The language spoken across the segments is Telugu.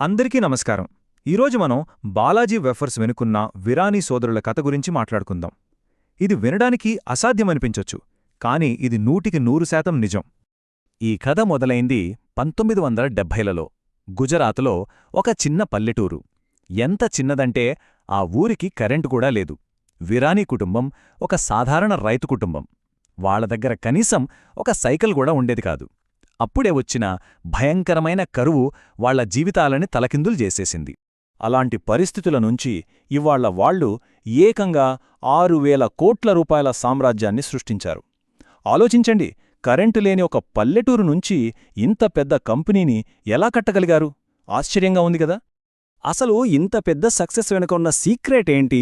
అందరికీ నమస్కారం. ఈరోజు మనం బాలాజీ వెఫర్స్ వెనుకున్న విరానీ సోదరుల కథ గురించి మాట్లాడుకుందాం. ఇది వినడానికి అసాధ్యమనిపించొచ్చు, కానీ ఇది 100% నిజం. ఈ కథ మొదలైంది 1970లలో గుజరాత్లో ఒక చిన్న పల్లెటూరు. ఎంత చిన్నదంటే ఆ ఊరికి కరెంటు కూడా లేదు. విరానీ కుటుంబం ఒక సాధారణ రైతు కుటుంబం. వాళ్ల దగ్గర కనీసం ఒక సైకిల్ కూడా ఉండేది కాదు. అప్పుడే వచ్చిన భయంకరమైన కరువు వాళ్ల జీవితాలని తలకిందులు చేసేసింది. అలాంటి పరిస్థితుల నుంచి ఇవాళ్ల వాళ్లు ఏకంగా 6,000 కోట్ల రూపాయల సామ్రాజ్యాన్ని సృష్టించారు. ఆలోచించండి, కరెంటు లేని ఒక పల్లెటూరు నుంచి ఇంత పెద్ద కంపెనీని ఎలా కట్టగలిగారు? ఆశ్చర్యంగా ఉంది కదా. అసలు ఇంత పెద్ద సక్సెస్ వెనుక ఉన్న సీక్రెట్ ఏంటి?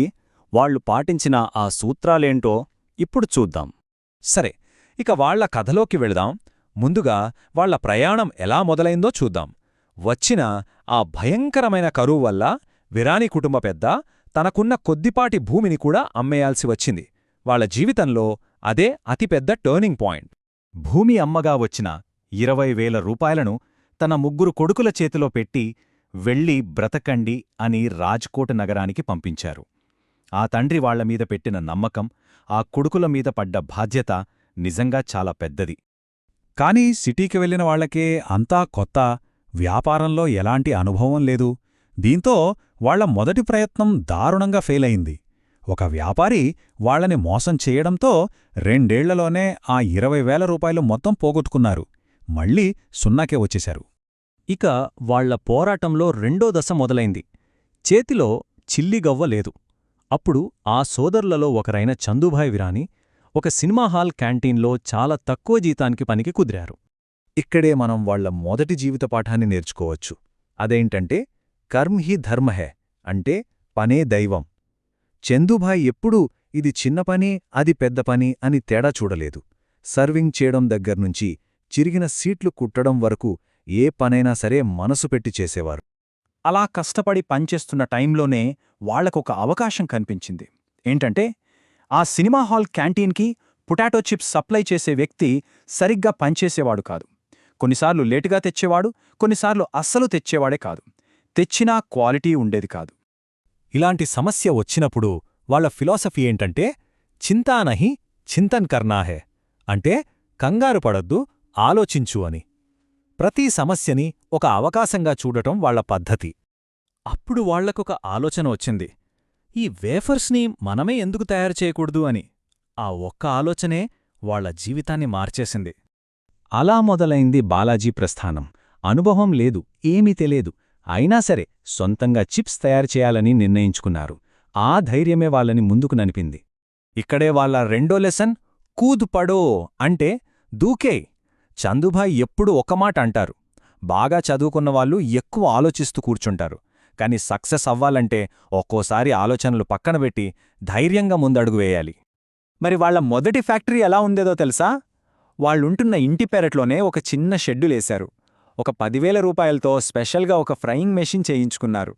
వాళ్లు పాటించిన ఆ సూత్రాలేంటో ఇప్పుడు చూద్దాం. సరే, ఇక వాళ్ల కథలోకి వెళదాం. ముందుగా వాళ్ల ప్రయాణం ఎలా మొదలైందో చూద్దాం. వచ్చిన ఆ భయంకరమైన కరువు వల్ల విరానీ కుటుంబ పెద్ద తనకున్న కొద్దిపాటి భూమిని కూడా అమ్మేయాల్సి వచ్చింది. వాళ్ల జీవితంలో అదే అతిపెద్ద టర్నింగ్ పాయింట్. భూమి అమ్మగా వచ్చిన 20,000 రూపాయలను తన 3 కొడుకుల చేతిలో పెట్టి వెళ్ళి బ్రతకండి అని రాజ్కోట్ నగరానికి పంపించారు. ఆ తండ్రి వాళ్లమీద పెట్టిన నమ్మకం, ఆ కొడుకుల మీద పడ్డ బాధ్యత నిజంగా చాలా పెద్దది. కాని సిటీకి వెళ్లిన వాళ్లకే అంతా కొత్త, వ్యాపారంలో ఎలాంటి అనుభవం లేదు. దీంతో వాళ్ల మొదటి ప్రయత్నం దారుణంగా ఫెయిలయింది. ఒక వ్యాపారి వాళ్లని మోసం చేయడంతో 2 ఏళ్లలోనే ఆ 20,000 రూపాయలు మొత్తం పోగొట్టుకున్నారు. మళ్లీ సున్నాకే వచ్చేశారు. ఇక వాళ్ల పోరాటంలో రెండో దశ మొదలైంది. చేతిలో చిల్లిగవ్వ లేదు. అప్పుడు ఆ సోదరులలో ఒకరైన చందుభాయ్ విరానీ ఒక సినిమా హాల్ క్యాంటీన్లో చాలా తక్కువ జీతానికి పనికి కుదిరారు. ఇక్కడే మనం వాళ్ల మొదటి జీవిత పాఠాన్ని నేర్చుకోవచ్చు. అదేంటంటే కర్మ్ హీ ధర్మ హై, అంటే పనే దైవం. చందుభాయ్ ఎప్పుడూ ఇది చిన్న పని, అది పెద్ద పని అని తేడా చూడలేదు. సర్వింగ్ చేయడం దగ్గర్నుంచి చిరిగిన సీట్లు కుట్టడం వరకు ఏ పనైనా సరే మనసు పెట్టి చేసేవారు. అలా కష్టపడి పనిచేస్తున్న టైంలోనే వాళ్లకొక అవకాశం కనిపించింది. ఏంటంటే, ఆ సినిమా హాల్ క్యాంటీన్కి పొటాటో చిప్స్ సప్లై చేసే వ్యక్తి సరిగ్గా పనిచేసేవాడు కాదు. కొన్నిసార్లు లేటుగా తెచ్చేవాడు, కొన్నిసార్లు అస్సలు తెచ్చేవాడే కాదు. తెచ్చినా క్వాలిటీ ఉండేది కాదు. ఇలాంటి సమస్య వచ్చినప్పుడు వాళ్ల ఫిలాసఫీ ఏంటంటే చింతా నహి చింతన్ కర్నా హై, అంటే కంగారు పడొద్దు, ఆలోచించు అని. ప్రతి సమస్యని ఒక అవకాశంగా చూడటం వాళ్ల పద్ధతి. అప్పుడు వాళ్లకొక ఆలోచన వచ్చింది. ఈ వేఫర్స్ని మనమే ఎందుకు తయారు చేయకూడదు అని. ఆ ఒక్క ఆలోచనే వాళ్ల జీవితాన్ని మార్చేసింది. అలా మొదలైంది బాలాజీ ప్రస్థానం. అనుభవం లేదు, ఏమీ తెలియదు. అయినా సరే సొంతంగా చిప్స్ తయారు చేయాలని నిర్ణయించుకున్నారు. ఆ ధైర్యమే వాళ్ళని ముందుకు నడిపింది. ఇక్కడే వాళ్ల రెండో లెసన్, కూద్ పడో, అంటే దూకేయ్. చందుభాయ్ ఎప్పుడూ ఒక మాట అంటారు, బాగా చదువుకున్నవాళ్లు ఎక్కువ ఆలోచిస్తూ కూర్చుంటారు. కాని సక్సెస్ అవ్వాలంటే ఒక్కోసారి ఆలోచనలు పక్కనబెట్టి ధైర్యంగా ముందడుగు వేయాలి. మరి వాళ్ల మొదటి ఫ్యాక్టరీ ఎలా ఉండేదో తెలుసా? వాళ్ళుంటున్న ఇంటి పెరట్లోనే ఒక చిన్న షెడ్డులేశారు. ఒక 10,000 రూపాయలతో స్పెషల్గా ఒక ఫ్రైయింగ్ మెషిన్ చేయించుకున్నారు.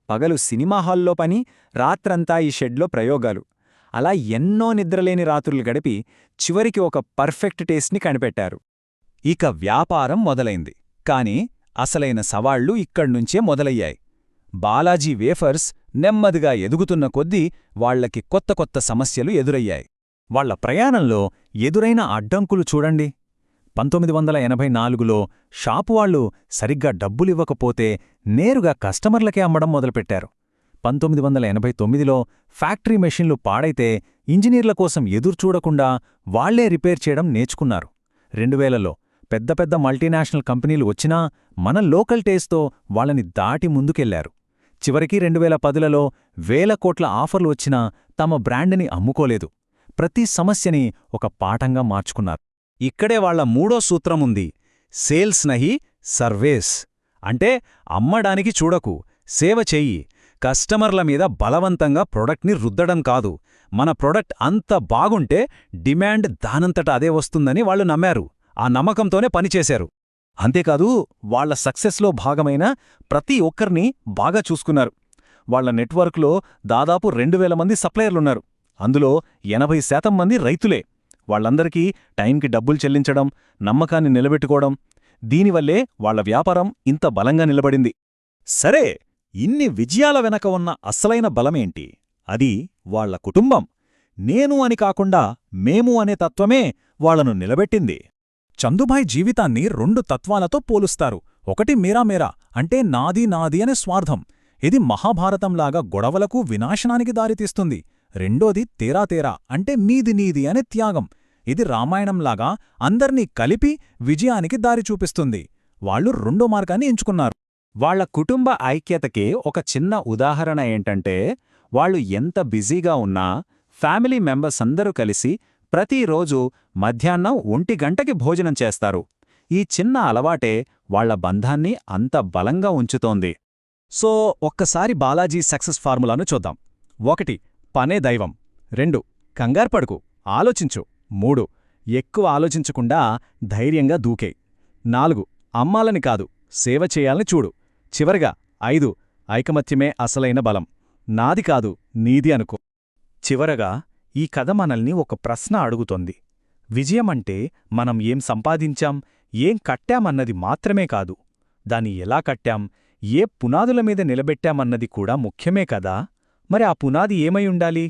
పగలు సినిమా హాల్లో పని, రాత్రంతా ఈ షెడ్లో ప్రయోగాలు. అలా ఎన్నో నిద్రలేని రాత్రులు గడిపి చివరికి ఒక పర్ఫెక్ట్ టేస్ట్ని కనిపెట్టారు. ఇక వ్యాపారం మొదలైంది. కాని అసలైన సవాళ్లు ఇక్కడ్నుంచే మొదలయ్యాయి. బాలాజీ వేఫర్స్ నెమ్మదిగా ఎదుగుతున్న కొద్దీ వాళ్లకి కొత్త కొత్త సమస్యలు ఎదురయ్యాయి. వాళ్ల ప్రయాణంలో ఎదురైన అడ్డంకులు చూడండి. 1984లో షాపువాళ్లు సరిగ్గా డబ్బులివ్వకపోతే నేరుగా కస్టమర్లకే అమ్మడం మొదలుపెట్టారు. 1989లో ఫ్యాక్టరీ మెషిన్లు పాడైతే ఇంజనీర్ల కోసం ఎదుర్చూడకుండా వాళ్లే రిపేర్ చేయడం నేర్చుకున్నారు. 2000లో పెద్ద పెద్ద మల్టీనేషనల్ కంపెనీలు వచ్చినా మన లోకల్ టేస్ట్తో వాళ్ళని దాటి ముందుకెళ్లారు. చివరికి 2010లలో 1,000 కోట్ల ఆఫర్లు వచ్చినా తమ బ్రాండ్ని అమ్ముకోలేదు. ప్రతి సమస్యని ఒక పాఠంగా మార్చుకున్నారు. ఇక్కడే వాళ్ల మూడో సూత్రముంది, సేల్స్ నహి సర్వేస్, అంటే అమ్మడానికి చూడకు, సేవ చెయ్యి. కస్టమర్ల మీద బలవంతంగా ప్రొడక్ట్ని రుద్దడం కాదు. మన ప్రొడక్ట్ అంత బాగుంటే డిమాండ్ దానంతట అదే వస్తుందని వాళ్లు నమ్మారు. ఆ నమ్మకంతోనే పనిచేశారు. అంతేకాదు, వాళ్ల సక్సెస్లో భాగమైన ప్రతి ఒక్కరినీ బాగా చూసుకున్నారు. వాళ్ల నెట్వర్క్లో దాదాపు 2,000 మంది సప్లయర్లున్నారు. అందులో 80% మంది రైతులే. వాళ్లందరికీ టైంకి డబ్బులు చెల్లించడం, నమ్మకాన్ని నిలబెట్టుకోవడం, దీనివల్లే వాళ్ల వ్యాపారం ఇంత బలంగా నిలబడింది. సరే, ఇన్ని విజయాల వెనక ఉన్న అసలైన బలమేంటి? అది వాళ్ల కుటుంబం. నేను అని కాకుండా మేము అనే తత్వమే వాళ్లను నిలబెట్టింది. చందుభాయ్ జీవితాన్ని 2 తత్వాలతో పోలుస్తారు. ఒకటి మేరా అంటే నాది నాది అనే స్వార్థం. ఇది మహాభారతంలాగా గొడవలకు వినాశనానికి దారితీస్తుంది. రెండోది తేరా అంటే నీది నీది అనే త్యాగం. ఇది రామాయణంలాగా అందర్నీ కలిపి విజయానికి దారి చూపిస్తుంది. వాళ్ళు 2వ మార్గాన్ని ఎంచుకున్నారు. వాళ్ల కుటుంబ ఐక్యతకి ఒక చిన్న ఉదాహరణ ఏంటంటే, వాళ్ళు ఎంత బిజీగా ఉన్నా ఫ్యామిలీ మెంబర్స్ అందరూ కలిసి ప్రతిరోజు మధ్యాహ్నం 1 గంటకి భోజనం చేస్తారు. ఈ చిన్న అలవాటే వాళ్ల బంధాన్ని అంత బలంగా ఉంచుతోంది. సో ఒక్కసారి బాలాజీ సక్సెస్ ఫార్ములాను చూద్దాం. 1 పనే దైవం. 2 కంగార్పడుకు, ఆలోచించు. 3 ఎక్కువ ఆలోచించకుండా ధైర్యంగా దూకే. 4 అమ్మాలని కాదు, సేవ చేయాలని చూడు. చివరగా 5 ఐకమత్యమే అసలైన బలం. నాది కాదు, నీది అనుకో. చివరగా ఈ కథ మనల్ని ఒక ప్రశ్న అడుగుతోంది. విజయమంటే మనం ఏం సంపాదించాం, ఏం కట్టామన్నది మాత్రమే కాదు, దాన్ని ఎలా కట్టాం, ఏ పునాదుల మీద నిలబెట్టామన్నది కూడా ముఖ్యమే కదా. మరి ఆ పునాది ఏమై ఉండాలి?